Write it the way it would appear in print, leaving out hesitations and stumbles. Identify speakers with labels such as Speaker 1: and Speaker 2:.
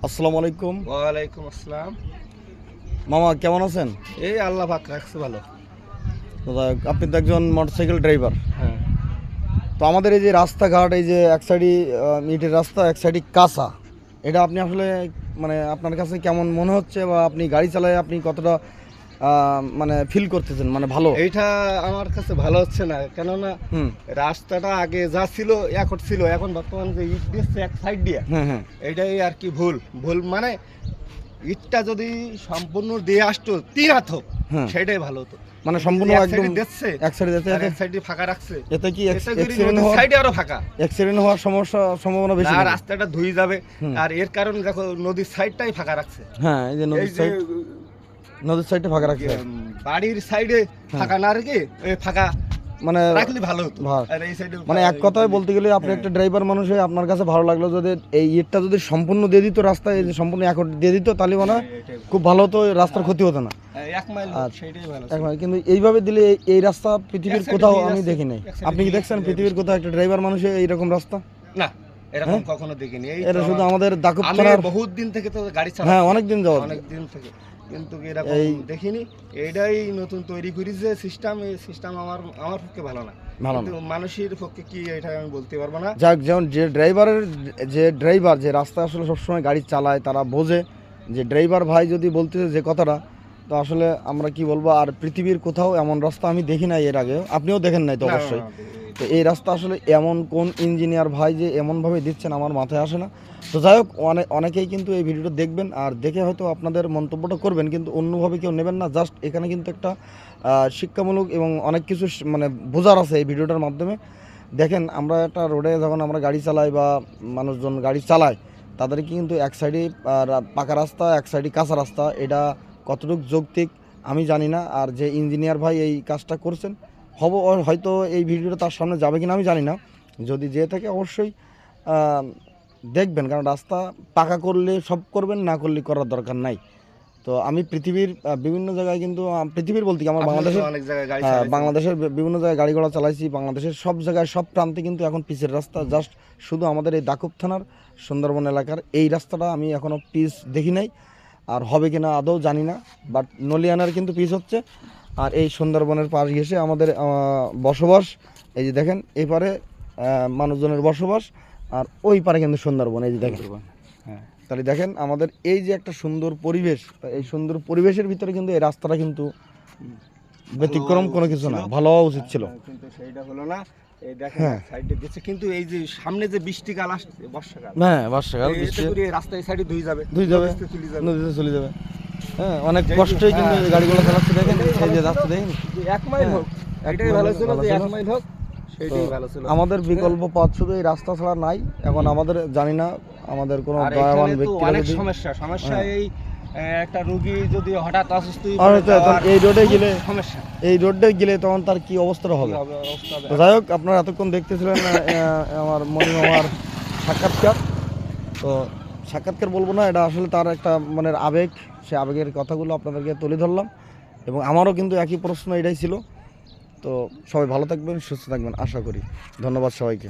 Speaker 1: আসসালামু আলাইকুম।
Speaker 2: ওয়ালাইকুম আসসালাম।
Speaker 1: মামা কেমন আছেন?
Speaker 2: এই আল্লাহ পাক রাখছে ভালো।
Speaker 1: তো আপনি তো একজন মোটরসাইকেল ড্রাইভার।
Speaker 2: হ্যাঁ,
Speaker 1: তো আমাদের এই যে রাস্তাঘাট, এই যে এক সাইডে ইটের রাস্তা, এক সাইডে কাঁচা, এটা আপনি আসলে মানে আপনার কাছে কেমন মনে হচ্ছে, বা আপনি গাড়ি চালায় আপনি কতটা মানে ফিল করতেছেন, মানে ভালো?
Speaker 2: এইটা আমার কাছে ভালো হচ্ছে না, কেননা
Speaker 1: হুম।
Speaker 2: রাস্তাটা আগে যা ছিল এখন ছিল, এখন বর্তমানে যে ইট দিচ্ছে এক সাইড দিয়ে,
Speaker 1: হ্যাঁ হ্যাঁ
Speaker 2: এটাই আর কি ভুল ভুল মানে ইটটা যদি সম্পূর্ণ দিয়ে আসতো 3 হাত হোক,
Speaker 1: হ্যাঁ,
Speaker 2: সেটাই ভালো হতো।
Speaker 1: মানে সম্পূর্ণ
Speaker 2: এক
Speaker 1: একদম
Speaker 2: সাইডে দিচ্ছে,
Speaker 1: এক সাইডে যেতে
Speaker 2: আর এক সাইডে ফাঁকা রাখছে,
Speaker 1: এতে কি
Speaker 2: এতে করে
Speaker 1: অ্যাক্সিডেন্ট
Speaker 2: নদীর
Speaker 1: হওয়ার
Speaker 2: সাইডে আরো ফাঁকা।
Speaker 1: হওয়ার সম্ভাবনা বেশি
Speaker 2: না,
Speaker 1: নাকি?
Speaker 2: রাস্তাটা ধুয়ে যাবে।
Speaker 1: হুম।
Speaker 2: আর এর কারণে দেখো নদীর সাইডটাই ফাঁকা রাখছে।
Speaker 1: হ্যাঁ, এই যে
Speaker 2: এই
Speaker 1: নদীর
Speaker 2: যে
Speaker 1: সাইড, নদীর সাইডটা ফাঁকা রাখছে।
Speaker 2: বাড়ির সাইডে ফাঁকা না রেখে ফাঁকা
Speaker 1: মানে
Speaker 2: রাখলে ভালো হতো। আর এই সাইডে
Speaker 1: মানে এক কথায় বলতে গেলে আপনি একটা ড্রাইভার মানুষ হয়ে আপনার কাছে ভালো লাগলো যদি এই ইটটা যদি সম্পূর্ণ দিয়ে দিত রাস্তায়, এই যে সম্পূর্ণ একট দিয়ে দিত, তাহলে মানে খুব ভালো হতো, রাস্তার ক্ষতি হতো না।
Speaker 2: 1 মাইল
Speaker 1: আচ্ছা।
Speaker 2: সেটাই ভালো।
Speaker 1: এখন কিন্তু এইভাবে দিলে এই রাস্তা পৃথিবীর
Speaker 2: এক সাইডে
Speaker 1: কোথাও
Speaker 2: দিয়ে
Speaker 1: আমি
Speaker 2: যাচ্ছে,
Speaker 1: দেখি নাই।
Speaker 2: এক সাইডে
Speaker 1: আপনি কি
Speaker 2: দিয়ে
Speaker 1: দেখছেন
Speaker 2: যাচ্ছে,
Speaker 1: পৃথিবীর কোথাও একটা ড্রাইভার মানুষের এইরকম রাস্তা?
Speaker 2: না, এরকম
Speaker 1: হ্যাঁ?
Speaker 2: কখনো দেখিনি। এই
Speaker 1: এটা শুধু আমাদের দাকুব
Speaker 2: আমি
Speaker 1: থানার।
Speaker 2: বহুত দিন থেকে তো গাড়ি চালাই।
Speaker 1: হ্যাঁ, অনেক দিন যাওয়ার।
Speaker 2: অনেক দিন থেকে, কিন্তু এরকম
Speaker 1: এই-
Speaker 2: দেখিনি। এইটাই নতুন তৈরি করেছে সিস্টেম। এই সিস্টেম আমার পক্ষে ভালো না,
Speaker 1: ভালো না।
Speaker 2: কিন্তু মানুষের পক্ষে কি এটা আমি বলতে পারবো না।
Speaker 1: যাক, যেমন যে ড্রাইভার যে রাস্তা আসলে সবসময় গাড়ি চালায়, তারা বোঝে যে ড্রাইভার ভাই যদি বলতেছে যে কথাটা, তো আসলে আমরা কি বলবো, আর পৃথিবীর কোথাও এমন রাস্তা আমি দেখি নাই এর আগে, আপনিও দেখেন নাই তো
Speaker 2: না, না,
Speaker 1: অবশ্যই।
Speaker 2: না,
Speaker 1: তো এই রাস্তা আসলে এমন কোন ইঞ্জিনিয়ার ভাই যে এমনভাবে দিচ্ছেন আমার মাথায় আসে না। তো যাই হোক, অনেকেই কিন্তু এই ভিডিওটা দেখবেন আর দেখে হয়তো আপনাদের মন্তব্যটা করবেন, কিন্তু অন্যভাবে কেউ নেবেন না। জাস্ট এখানে কিন্তু একটা শিক্ষামূলক এবং অনেক কিছু মানে বোঝার আছে এই ভিডিওটার মাধ্যমে। দেখেন, আমরা একটা রোডে যখন আমরা গাড়ি চালাই বা মানুষজন গাড়ি চালায়, তাদেরকে কিন্তু এক সাইডে পাকা রাস্তা, এক সাইডে কাঁচা রাস্তা, এটা কতটুকু যৌক্তিক আমি জানি না। আর যে ইঞ্জিনিয়ার ভাই এই কাজটা করছেন, হয়তো এই ভিডিওটা তার সামনে যাবে কিনা আমি জানি না। যদি যেয়ে থাকে অবশ্যই আহ, দেখবেন, কারণ রাস্তা পাকা করলে সব করবেন, না করলে করার দরকার নাই। তো আমি পৃথিবীর বিভিন্ন জায়গায় কিন্তু পৃথিবীর বলতে কি আমার
Speaker 2: আপনি তো
Speaker 1: বাংলাদেশের,
Speaker 2: অনেক জায়গায় গাড়ি
Speaker 1: হ্যাঁ,
Speaker 2: চালাইছেন।
Speaker 1: বাংলাদেশের বিভিন্ন জায়গায় গাড়ি ঘোড়া চালাইছি। বাংলাদেশের সব জায়গায় সব প্রান্তে কিন্তু এখন পিচের রাস্তা। জাস্ট শুধু আমাদের এই দাকুব থানার সুন্দরবন এলাকার এই রাস্তাটা আমি এখনও পিচ দেখি নাই, আর হবে কিনা আদৌ জানি না। বাট নলিয়ানার কিন্তু পিচ হচ্ছে, আর এই সুন্দরবনের পাশ ঘেঁষে আমাদের বসবাস। এই যে দেখেন, এই পারে মানুষজনের বসবাস, আর ওই পারে কিন্তু সুন্দরবন। এই যে দেখেন,
Speaker 2: হ্যাঁ,
Speaker 1: তাহলে দেখেন আমাদের এই যে একটা সুন্দর পরিবেশ, এই সুন্দর পরিবেশের ভিতরে কিন্তু এই রাস্তাটা কিন্তু ব্যতিক্রম কোনো কিছু না, ভালো হওয়া উচিত ছিল।
Speaker 2: কিন্তু সেইটা হলো না। এই দেখেন
Speaker 1: হ্যাঁ।
Speaker 2: সাইডে দিচ্ছে, কিন্তু এই যে সামনে যে বৃষ্টিকাল আসছে, বর্ষাকাল,
Speaker 1: হ্যাঁ, বর্ষাকাল
Speaker 2: এতে
Speaker 1: বৃষ্টি
Speaker 2: করে এই রাস্তায় সাইডে ধুই যাবে,
Speaker 1: ধুয়ে যাবে,
Speaker 2: নদীতে চলে যাবে।
Speaker 1: নদীতে চলে যাবে। হ্যাঁ, অনেক কষ্টই কিন্তু এই গাড়িগুলো চালাচ্ছে। দেখেন এই যে রাস্তা দেখেন,
Speaker 2: যে 1 মাইল হোক,
Speaker 1: এক
Speaker 2: এটাই
Speaker 1: মাইল
Speaker 2: ভালো ছিল,
Speaker 1: ভালো
Speaker 2: যে
Speaker 1: ছিল।
Speaker 2: 1 মাইল হোক, সেটাই ভালো ছিল।
Speaker 1: আমাদের বিকল্প পথ শুধু এই রাস্তা ছাড়া নাই। এখন আমাদের জানি না, আমাদের কোনো
Speaker 2: আর
Speaker 1: দয়াবান
Speaker 2: এখানে তো
Speaker 1: ব্যক্তিরা
Speaker 2: অনেক
Speaker 1: যদি
Speaker 2: সমস্যা
Speaker 1: হ্যাঁ।
Speaker 2: এই একটা রোগী যদি হঠাৎ অসুস্থ হয়ে
Speaker 1: আর
Speaker 2: পড়ে,
Speaker 1: হয়তো এখন
Speaker 2: যাওয়ার
Speaker 1: এই রোডে
Speaker 2: খুব
Speaker 1: গেলে,
Speaker 2: সমস্যা
Speaker 1: এই রোডে গেলে তখন তার কি অবস্থাটা
Speaker 2: কি
Speaker 1: হবে।
Speaker 2: হবে, অবস্থা হবে।
Speaker 1: তো যাই হোক, আপনারা এতক্ষণ দেখতেছিলেন আমার মনি মামার সাক্ষাৎকার। তো সাক্ষাৎকার বলবো না, এটা আসলে তার একটা মনের আবেগ, সে আবেগের কথাগুলো আপনাদেরকে তুলে ধরলাম। এবং আমারও কিন্তু একই প্রশ্ন এটাই ছিল। তো সবাই ভালো থাকবেন, সুস্থ থাকবেন আশা করি। ধন্যবাদ সবাইকে।